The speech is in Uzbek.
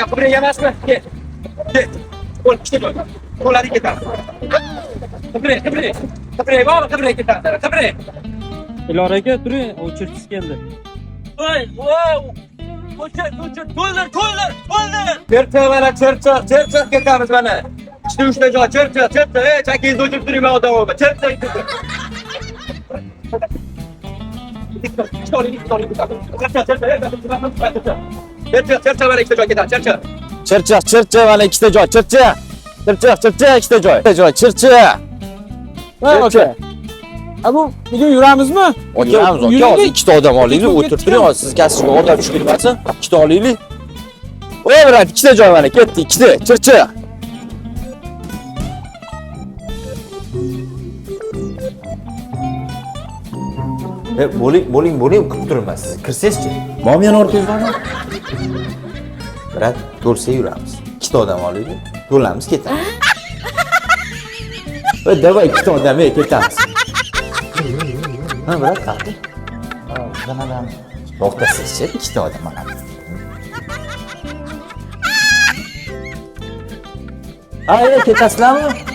Kibri emasmi? Ket. Qo'l ikkita joy. Qo'llarni ketadi. Kibri bormi? Ketadi. Kibri. Ilora aka, turing, o'chirtisi keldi. Voy, wow! To'ldir! Chercha ketamiz mana. Ikkita uchta joy, chercha. Chakingizni o'chirib turing men odam bo'lma. Chercha. Chercha mana ikkita joy ketadi. Chirchiq mana ikkita joy. Chirchiq ikkita joy. Chirchiq. Ha, aka. Bu bugun yuramizmi? O'tiramiz aka, hozir ikkita odam olaylik, o'tirib turing, hozir siz kasbga odam tushib ketmasin. Ikkita olaylik. Voy, brat, ikkita joy mana ketdi, ikkita. Chirchiq. Bo'ling, kutib turibman sizni. Kirsangizchi. Bormi yana o'rtangizda? Brat, to'lsa yuramiz. Ikkita odam olaylik, to'lamiz ketamiz. Davay ikkita odam ketamiz. Ha, brat, qani? Qanadan to'xtasizchi, ikkita odam mana. Ha, ketasizlarmi?